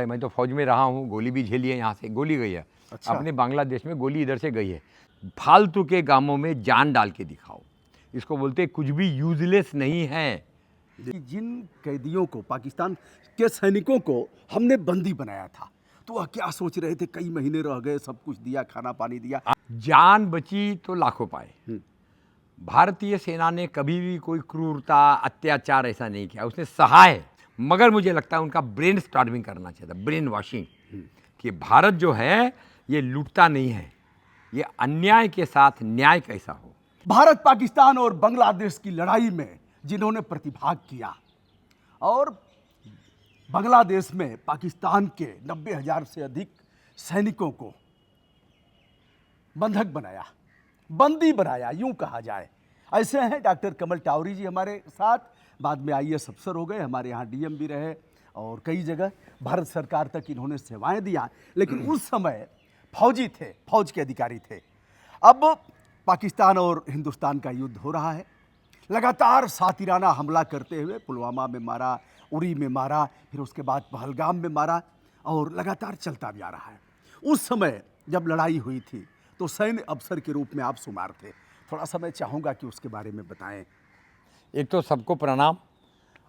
मैं तो फौज में रहा हूँ, गोली भी झेली है, यहाँ से गोली गई है। अच्छा। अपने बांग्लादेश में गोली इधर से गई है। फालतू के कामों में जान डाल के दिखाओ, इसको बोलते कुछ भी यूजलेस नहीं है। जिन कैदियों को, पाकिस्तान के सैनिकों को हमने बंदी बनाया था, तो वह क्या सोच रहे थे? कई महीने रह गए, सब कुछ दिया, खाना पानी दिया, जान बची तो लाखों पाए। भारतीय सेना ने कभी भी कोई क्रूरता, अत्याचार ऐसा नहीं किया, उसने सहा है। मगर मुझे लगता है उनका ब्रेन स्टॉर्मिंग करना चाहिए था, ब्रेन वॉशिंग, कि भारत जो है ये लूटता नहीं है, ये अन्याय के साथ न्याय कैसा हो। भारत पाकिस्तान और बांग्लादेश की लड़ाई में जिन्होंने प्रतिभाग किया और बांग्लादेश में पाकिस्तान के 90,000 से अधिक सैनिकों को बंधक बनाया, बंदी बनाया, यूं कहा जाए। ऐसे हैं डॉक्टर कमल टावरी जी हमारे साथ, बाद में आईएएस अफसर हो गए, हमारे यहाँ डीएम भी रहे और कई जगह भारत सरकार तक इन्होंने सेवाएं दिया। लेकिन उस समय फौजी थे, फौज के अधिकारी थे। अब पाकिस्तान और हिंदुस्तान का युद्ध हो रहा है, लगातार सातिराना हमला करते हुए पुलवामा में मारा, उरी में मारा, फिर उसके बाद पहलगाम में मारा और लगातार चलता भी आ रहा है। उस समय जब लड़ाई हुई थी तो सैन्य अफसर के रूप में आप शुमार थे, थोड़ा सा मैं चाहूँगा कि उसके बारे में बताएं। एक तो सबको प्रणाम।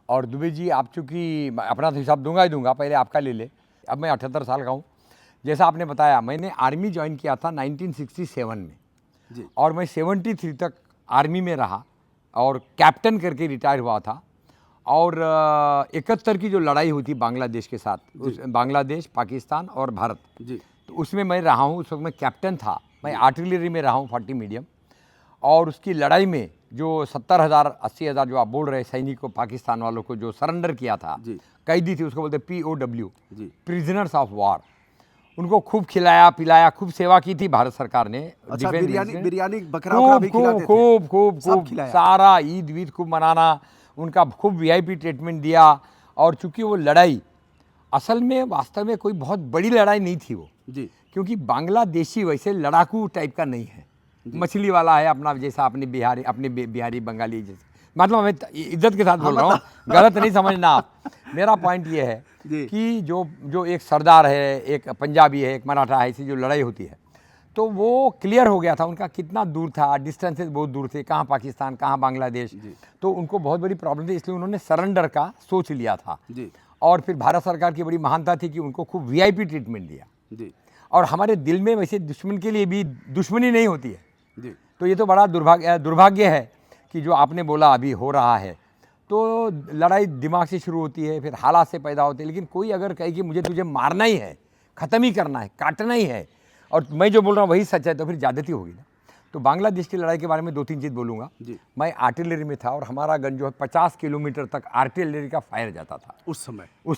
और दुबे जी, आप चूँकि अपना तो हिसाब दूंगा ही दूंगा, पहले आपका ले ले। अब मैं 78 साल का हूँ। जैसा आपने बताया, मैंने आर्मी ज्वाइन किया था 1967 में जी। और मैं 73 तक आर्मी में रहा और कैप्टन करके रिटायर हुआ था। और 71 की जो लड़ाई हुई थी बांग्लादेश के साथ, उस बांग्लादेश, पाकिस्तान और भारत, जी। तो उसमें मैं रहा हूँ। उस वक्त मैं कैप्टन था। मैं आर्टिलरी में रहा हूँ 40 मीडियम। और उसकी लड़ाई में जो 70,000 80,000 जो आप बोल रहे सैनिकों, पाकिस्तान वालों को जो सरेंडर किया था, कैदी थी, उसको बोलते POW, प्रिजनर्स ऑफ वॉर, उनको खूब खिलाया पिलाया, खूब सेवा की थी भारत सरकार ने। अच्छा, बिरयानी बकरा खूब भी खिलाते थे? खूब खूब सब खूब खिलाया। सारा ईद वीद खूब मनाना, उनका खूब VIP ट्रीटमेंट दिया। और चूंकि वो लड़ाई असल में वास्तव में कोई बहुत बड़ी लड़ाई नहीं थी वो जी। क्योंकि बांग्लादेशी वैसे लड़ाकू टाइप का नहीं है, मछली वाला है अपना, जैसा अपने बिहारी बंगाली जैसे। मतलब मैं इज्जत के साथ बोल रहा हूँ, गलत नहीं समझना आप। मेरा पॉइंट ये है कि जो एक सरदार है, एक पंजाबी है, एक मराठा है, ऐसी जो लड़ाई होती है, तो वो क्लियर हो गया था उनका कितना दूर था, डिस्टेंसेस बहुत दूर थे, कहाँ पाकिस्तान कहाँ बांग्लादेश। तो उनको बहुत बड़ी प्रॉब्लम थी, इसलिए उन्होंने सरेंडर का सोच लिया था। और फिर भारत सरकार की बड़ी महानता थी कि उनको खूब VIP ट्रीटमेंट दिया। और हमारे दिल में वैसे दुश्मन के लिए भी दुश्मनी नहीं होती है। तो ये तो बड़ा दुर्भाग्य है कि जो आपने बोला अभी हो रहा है। तो लड़ाई दिमाग से शुरू होती है, फिर हालात से पैदा होते हैं। लेकिन कोई अगर कहे कि मुझे तुझे मारना ही है, ख़त्म ही करना है, काटना ही है, और मैं जो बोल रहा हूँ वही सच है, तो फिर ज़्यादती होगी ना। तो बांग्लादेश की लड़ाई के बारे में 2-3 चीज़ बोलूँगा। मैं आर्टिलरी में था और हमारा गन जो है 50 किलोमीटर तक आर्टिलरी का फायर जाता था उस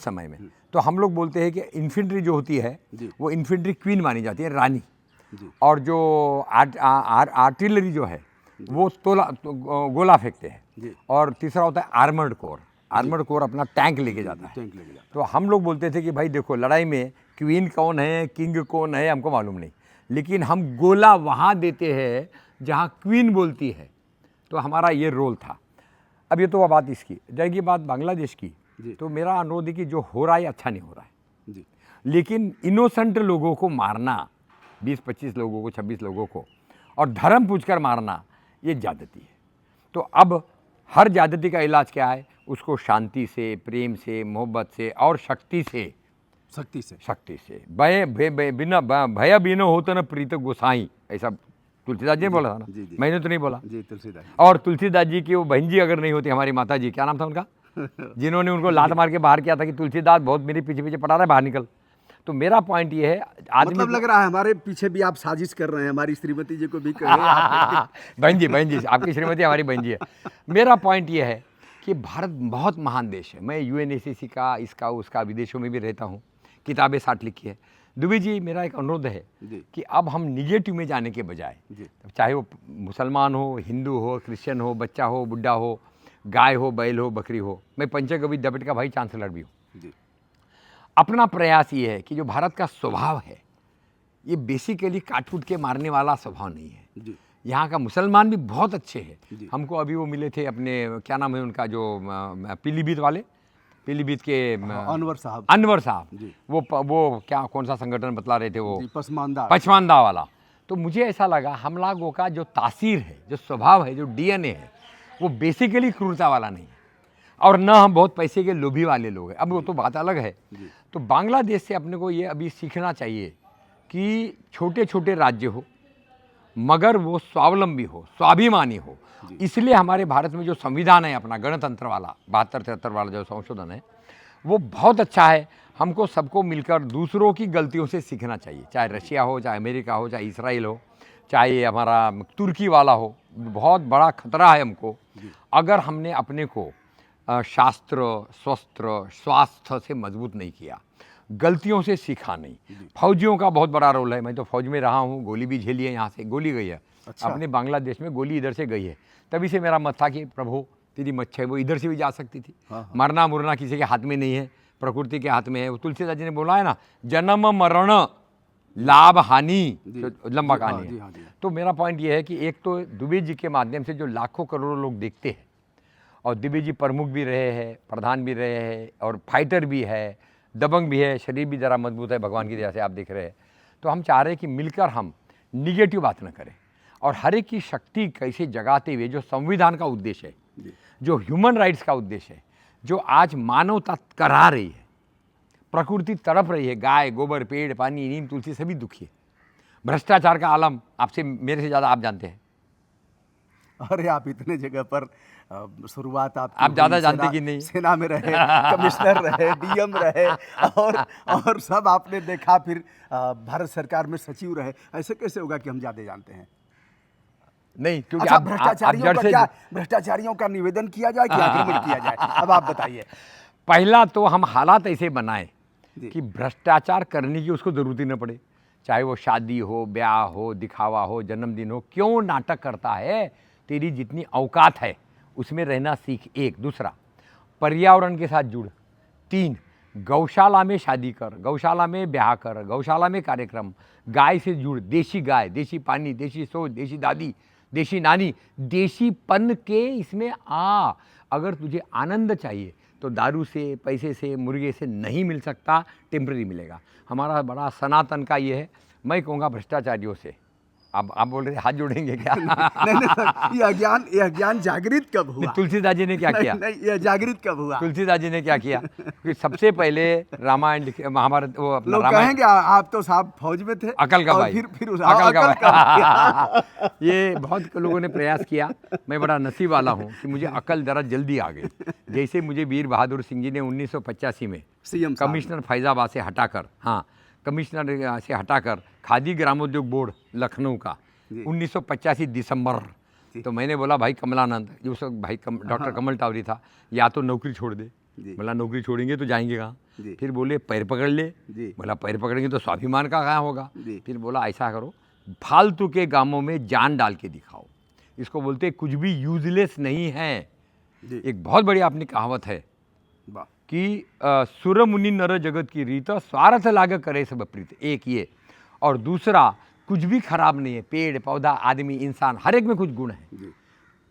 समय में। तो हम लोग बोलते हैं कि इन्फेंट्री जो होती है वो इन्फेंट्री क्वीन मानी जाती है, रानी। और जो आर्टिलरी जो है वो गोला फेंकते हैं। और तीसरा होता है आर्मर्ड कोर। आर्मर्ड कोर अपना टैंक लेके जाता है। तो हम लोग बोलते थे कि भाई देखो, लड़ाई में क्वीन कौन है, किंग कौन है, हमको मालूम नहीं, लेकिन हम गोला वहाँ देते हैं जहाँ क्वीन बोलती है। तो हमारा ये रोल था। अब ये तो बात इसकी जाएगी, बात बांग्लादेश की। तो मेरा अनुरोध है कि जो हो रहा है अच्छा नहीं हो रहा है, लेकिन इनोसेंट लोगों को मारना, 20-25 लोगों को, 26 लोगों को, और धर्म पूछकर मारना, ये ज्यादती है। तो अब हर ज्यादती का इलाज क्या है? उसको शांति से, प्रेम से, मोहब्बत से और शक्ति से बिना भय बिनो होता न प्रीत गोसाई, ऐसा तुलसीदास जी ने बोला था ना। मैंने तो नहीं बोला। तुलसीदास। और तुलसीदास जी की वो बहन जी अगर नहीं होती, हमारी माता जी, क्या नाम था उनका, जिन्होंने उनको लात मार के बाहर किया था कि तुलसीदास बहुत मेरे पीछे पीछे पड़ा रहा है, बाहर निकल। तो मेरा पॉइंट ये है, आदमी मतलब लग रहा है हमारे पीछे भी आप साजिश कर रहे हैं, हमारी श्रीमती जी को भी कहे। बहन जी, आपकी श्रीमती हमारी बहन जी है। मेरा पॉइंट ये है कि भारत बहुत महान देश है। मैं UNSCC का, इसका उसका, विदेशों में भी रहता हूँ, किताबें 60 लिखी है। दुबे जी, मेरा एक अनुरोध है कि अब हम निगेटिव में जाने के बजाय, चाहे वो मुसलमान हो, हिंदू हो, क्रिश्चियन हो, बच्चा हो, बुढ़ा हो, गाय हो, बैल हो, बकरी हो, मैं पंचगव्य विद्यापीठ का भाई चांसलर भी हूँ, अपना प्रयास ये है कि जो भारत का स्वभाव है, ये बेसिकली काट कूट के मारने वाला स्वभाव नहीं है। यहाँ का मुसलमान भी बहुत अच्छे हैं। हमको अभी वो मिले थे अपने, क्या नाम है उनका, जो पीलीभीत वाले, पीलीभीत के अनवर साहब अनवर साहब, जी। वो क्या कौन सा संगठन बतला रहे थे वो, जी, पसमानदा। पचमानदा वाला। तो मुझे ऐसा लगा हम लोगों का जो तासीर है, जो स्वभाव है, जो डीएनए है, वो बेसिकली क्रूरता वाला नहीं है, और न हम बहुत पैसे के लोभी वाले लोग हैं। अब वो तो बात अलग है। तो बांग्लादेश से अपने को ये अभी सीखना चाहिए कि छोटे छोटे राज्य हो मगर वो स्वावलंबी हो, स्वाभिमानी हो। इसलिए हमारे भारत में जो संविधान है अपना गणतंत्र वाला 72-73 वाला जो संशोधन है वो बहुत अच्छा है। हमको सबको मिलकर दूसरों की गलतियों से सीखना चाहिए, चाहे रशिया हो, चाहे अमेरिका हो, चाहे इसराइल हो, चाहे हमारा तुर्की वाला हो। बहुत बड़ा खतरा है हमको अगर हमने अपने को शास्त्र, शस्त्र, स्वास्थ्य से मजबूत नहीं किया, गलतियों से सीखा नहीं। फौजियों का बहुत बड़ा रोल है। मैं तो फौज में रहा हूँ, गोली भी झेली है, यहाँ से गोली गई है। अच्छा। अपने बांग्लादेश में गोली इधर से गई है, तभी से मेरा मत था कि प्रभु तेरी मच्छा है, वो इधर से भी जा सकती थी। मरना मुरना किसी के हाथ में नहीं है, प्रकृति के हाथ में है। वो तुलसीदास जी ने बोला है ना, जन्म मरण लाभ हानि, तो लंबा कहानी है। तो मेरा पॉइंट ये है कि एक तो दुबे जी के माध्यम से जो लाखों करोड़ों लोग देखते हैं, और दुबे जी प्रमुख भी रहे हैं, प्रधान भी रहे हैं, और फाइटर भी है, दबंग भी है, शरीर भी ज़रा मजबूत है भगवान की दया से, आप देख रहे हैं। तो हम चाह रहे हैं कि मिलकर हम निगेटिव बात न करें और हर एक की शक्ति कैसे जगाते हुए जो संविधान का उद्देश्य है, जो ह्यूमन राइट्स का उद्देश्य है, जो आज मानवता करा रही है, प्रकृति तड़प रही है, गाय गोबर पेड़ पानी नीम तुलसी सभी दुखी है। भ्रष्टाचार का आलम आपसे मेरे से ज़्यादा आप जानते हैं। अरे आप इतने जगह पर शुरुआत आप ज़्यादा जानते कि नहीं? सेना में रहे, कमिश्नर रहे, डीएम रहे, और सब आपने देखा, फिर भारत सरकार में सचिव रहे। ऐसे कैसे होगा कि हम ज़्यादा जानते हैं? नहीं, क्योंकि अच्छा, आप भ्रष्टाचारियों का निवेदन किया जाए कि आक्रमण किया जाए? अब आप बताइए। पहला तो हम हालात ऐसे बनाए कि भ्रष्टाचार करने की उसको ज़रूरत ही न पड़े, चाहे वो शादी हो, ब्याह हो, दिखावा हो, जन्मदिन हो। क्यों नाटक करता है? तेरी जितनी औकात है उसमें रहना सीख। एक दूसरा, पर्यावरण के साथ जुड़। 3, गौशाला में शादी कर, गौशाला में ब्याह कर, गौशाला में कार्यक्रम, गाय से जुड़, देशी गाय, देशी पानी, देशी सोच, देशी दादी, देशी नानी, देशीपन के इसमें आ। अगर तुझे आनंद चाहिए तो दारू से, पैसे से, मुर्गे से नहीं मिल सकता, टेम्पररी मिलेगा। हमारा बड़ा सनातन का ये है। मैं कहूँगा भ्रष्टाचारियों से, अब आप बोल रहे हाथ जोड़ेंगे क्या? नहीं सर, यह ज्ञान जागृत कब हुआ? तुलसीदास जी ने क्या किया? नहीं, यह जागृत कब हुआ? तुलसीदास जी ने क्या किया कि सबसे पहले रामायण महाभारत, वो अपना लोग रामायण, कहेंगे आप तो साहब फौज में थे, अकल का और भाई, फिर अकल का अकल का ये बहुत लोगों ने प्रयास किया। मैं बड़ा नसीब वाला हूँ कि मुझे अकल जरा जल्दी आ गई। जैसे मुझे वीर बहादुर सिंह जी ने 1985 में सीएम साहब। कमिश्नर फैजाबाद से हटाकर, हाँ, कमिश्नर से हटाकर खादी ग्रामोद्योग बोर्ड लखनऊ का 1985 दिसंबर, तो मैंने बोला भाई कमलानंद, जो उस वक्त भाई डॉक्टर कमल टावरी था, या तो नौकरी छोड़ दे। बोला नौकरी छोड़ेंगे तो जाएंगे कहाँ? फिर बोले पैर पकड़ ले। बोला पैर पकड़ेंगे तो स्वाभिमान का कहाँ होगा? फिर बोला ऐसा करो, फालतू के कामों में जान डाल के दिखाओ। इसको बोलते कुछ भी यूजलेस नहीं है। एक बहुत बड़ी अपनी कहावत है कि सुर मुनि नर जगत की रीत, स्वार्थ लाग करे सब प्रीत। एक ये, और दूसरा कुछ भी खराब नहीं है। पेड़ पौधा, आदमी, इंसान, हर एक में कुछ गुण है।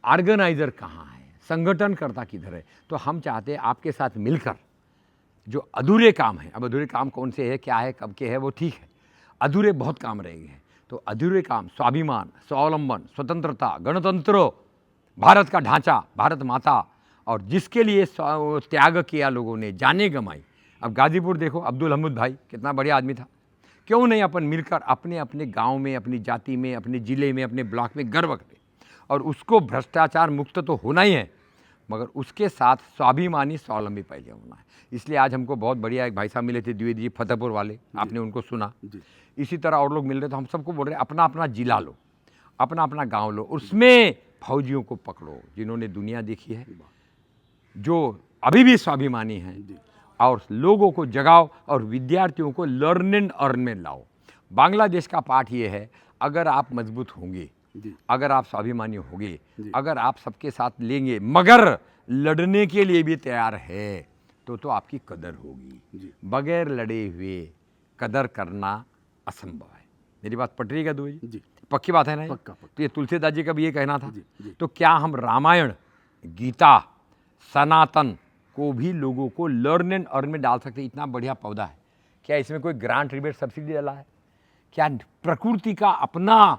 ऑर्गेनाइजर कहाँ है? संगठन करता किधर है? तो हम चाहते हैं आपके साथ मिलकर जो अधूरे काम है, अब अधूरे काम कौन से है, क्या है, कब के है, वो ठीक है, अधूरे बहुत काम रह गए हैं। तो अधूरे काम, स्वाभिमान, स्वावलंबन, स्वतंत्रता, गणतंत्र, भारत का ढांचा, भारत माता, और जिसके लिए त्याग किया लोगों ने, जाने गंवाई। अब गाजीपुर देखो, अब्दुल हमीद भाई कितना बढ़िया आदमी था। क्यों नहीं अपन मिलकर अपने अपने गांव में, अपनी जाति में, अपने ज़िले में, अपने ब्लॉक में गर्व करें? और उसको भ्रष्टाचार मुक्त तो होना ही है, मगर उसके साथ स्वाभिमानी, स्वावलंबी पहले होना है। इसलिए आज हमको बहुत बढ़िया एक भाई साहब मिले थे, द्विवेदी जी, फतेहपुर वाले, आपने उनको सुना। इसी तरह और लोग मिल रहे, तो हम सबको बोल रहे अपना अपना जिला लो, अपना अपना गाँव लो, उसमें फौजियों को पकड़ो जिन्होंने दुनिया देखी है, जो अभी भी स्वाभिमानी हैं, और लोगों को जगाओ और विद्यार्थियों को लर्न एंड अर्न में लाओ। बांग्लादेश का पाठ ये है, अगर आप मजबूत होंगे, अगर आप स्वाभिमानी होंगे, अगर आप सबके साथ लेंगे, मगर लड़ने के लिए भी तैयार है, तो आपकी कदर होगी। बगैर लड़े हुए कदर करना असंभव है। मेरी बात पट रही है दुबे जी? पक्की बात है ना? पक्का। तो ये तुलसीदास जी का भी ये कहना था। तो क्या हम रामायण, गीता, सनातन, को भी लोगों को लर्न एंड अर्न में डाल सकते हैं। इतना बढ़िया पौधा है, क्या इसमें कोई ग्रांट रिबेट सब्सिडी डाला है? क्या प्रकृति का अपना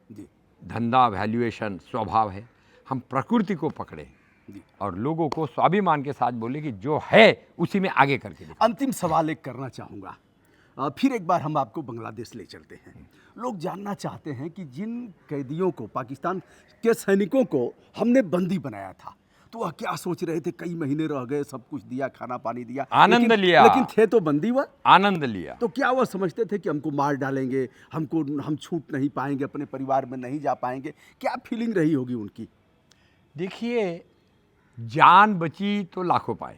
जी धंधा वैल्यूएशन स्वभाव है? हम प्रकृति को पकड़े जी। और लोगों को स्वाभिमान के साथ बोले कि जो है उसी में आगे करके दिखाएं। अंतिम सवाल एक करना चाहूँगा, फिर एक बार हम आपको बांग्लादेश ले चलते हैं। लोग जानना चाहते हैं कि जिन कैदियों को, पाकिस्तान के सैनिकों को हमने बंदी बनाया था, तो वह क्या सोच रहे थे? कई महीने रह गए, सब कुछ दिया, खाना पानी दिया, आनंद लिया। लेकिन थे तो बंदी वह। आनंद लिया। तो क्या वह समझते थे कि हमको मार डालेंगे, हम छूट नहीं पाएंगे, अपने परिवार में नहीं जा पाएंगे? क्या फीलिंग रही होगी उनकी? देखिए, जान बची तो लाखों पाए।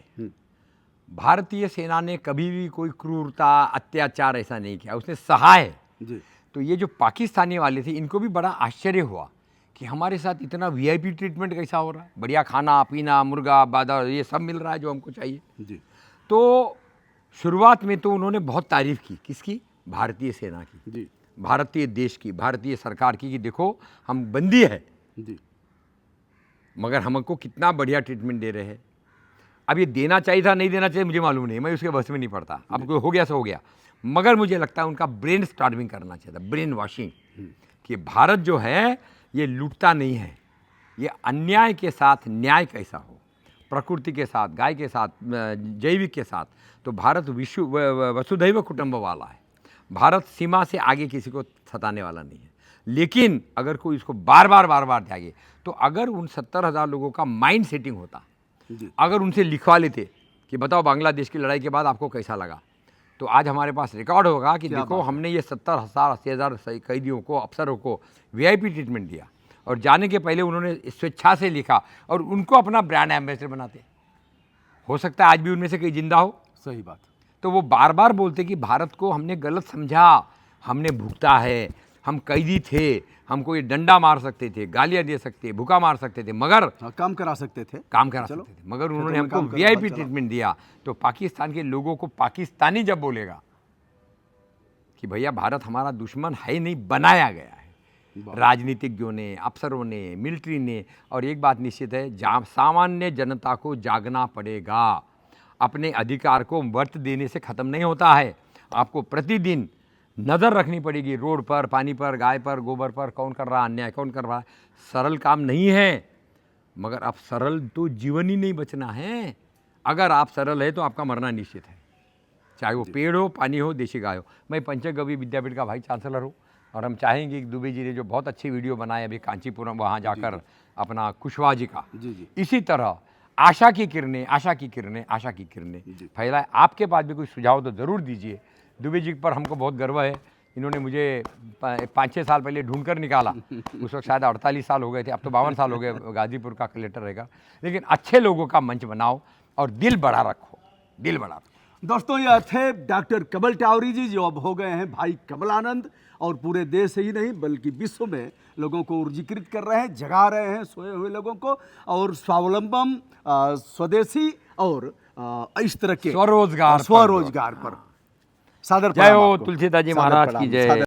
भारतीय सेना ने कभी भी कोई क्रूरता, अत्याचार ऐसा नहीं किया, उसने सहा है। जी तो ये जो पाकिस्तानी वाले थे, इनको भी बड़ा आश्चर्य हुआ कि हमारे साथ इतना वीआईपी ट्रीटमेंट कैसा हो रहा है, बढ़िया खाना पीना, मुर्गा बादर, ये सब मिल रहा है जो हमको चाहिए। जी तो शुरुआत में तो उन्होंने बहुत तारीफ की, किसकी? भारतीय सेना की, जी भारतीय देश की, भारतीय सरकार की, कि देखो हम बंदी है जी मगर हमको कितना बढ़िया ट्रीटमेंट दे रहे हैं। अब ये देना चाहिए था, नहीं देना चाहिए, मुझे मालूम नहीं, मैं उसके बस में नहीं पड़ता। अब कोई हो गया सो हो गया, मगर मुझे लगता है उनका ब्रेन स्टार्विंग करना चाहिए था, ब्रेन वॉशिंग, कि भारत जो है ये लूटता नहीं है, ये अन्याय के साथ न्याय कैसा हो, प्रकृति के साथ, गाय के साथ, जैविक के साथ। तो भारत विश्व वसुधैव कुटुंब वाला है। भारत सीमा से आगे किसी को सताने वाला नहीं है। लेकिन अगर कोई इसको बार बार त्यागे, तो अगर उन 70,000 लोगों का माइंड सेटिंग होता, अगर उनसे लिखवा लेते कि बताओ बांग्लादेश की लड़ाई के बाद आपको कैसा लगा, तो आज हमारे पास रिकॉर्ड होगा कि देखो हमने ये 70,000 80,000 कैदियों को, अफसरों को वीआईपी ट्रीटमेंट दिया, और जाने के पहले उन्होंने स्वेच्छा से लिखा और उनको अपना ब्रांड एम्बेसडर बनाते। हो सकता है आज भी उनमें से कई जिंदा हो। सही बात। तो वो बार बार बोलते कि भारत को हमने गलत समझा, हमने भुगता है, हम कैदी थे, हमको ये डंडा मार सकते थे, गालियां दे सकते, भूखा मार सकते थे, मगर काम करा सकते थे, मगर उन्होंने हमको वीआईपी ट्रीटमेंट दिया। तो पाकिस्तान के लोगों को पाकिस्तानी जब बोलेगा कि भैया भारत हमारा दुश्मन है नहीं, बनाया गया है राजनीतिज्ञों ने, अफसरों ने, मिलिट्री ने। और एक बात निश्चित है, सामान्य जनता को जागना पड़ेगा। अपने अधिकार को वर्त देने से ख़त्म नहीं होता है, आपको प्रतिदिन नज़र रखनी पड़ेगी, रोड पर, पानी पर, गाय पर, गोबर पर, कौन कर रहा है अन्याय, कौन कर रहा है। सरल काम नहीं है, मगर अब सरल तो जीवन ही नहीं बचना है। अगर आप सरल है तो आपका मरना निश्चित है, चाहे वो पेड़ हो, पानी हो, देशी गाय हो। मैं पंचगव्य विद्यापीठ का वाइस चांसलर हूँ, और हम चाहेंगे कि दुबे जी ने जो बहुत अच्छी वीडियो बनाए अभी कांचीपुरम, वहाँ जाकर अपना कुशवाहा जी का, इसी तरह आशा की किरणें फैलाए। आपके पास भी कोई सुझाव तो ज़रूर दीजिए। दुबे जी पर हमको बहुत गर्व है, इन्होंने मुझे 5-6 साल पहले ढूंढ कर निकाला। उस वक्त शायद 48 साल हो गए थे, अब तो 52 साल हो गए, गाजीपुर का कलेक्टर रहेगा। लेकिन अच्छे लोगों का मंच बनाओ और दिल बड़ा रखो, दिल बड़ा रखो। दोस्तों, यह थे डॉक्टर कमल टावरी जी, जो अब हो गए हैं भाई कमलानंद, और पूरे देश ही नहीं बल्कि विश्व में लोगों को ऊर्जीकृत कर रहे हैं, जगा रहे हैं सोए हुए लोगों को, और स्वावलंबन, स्वदेशी और इस तरह के स्वरोजगार पर। सादर जय हो तुलसीदास जी महाराज की जय।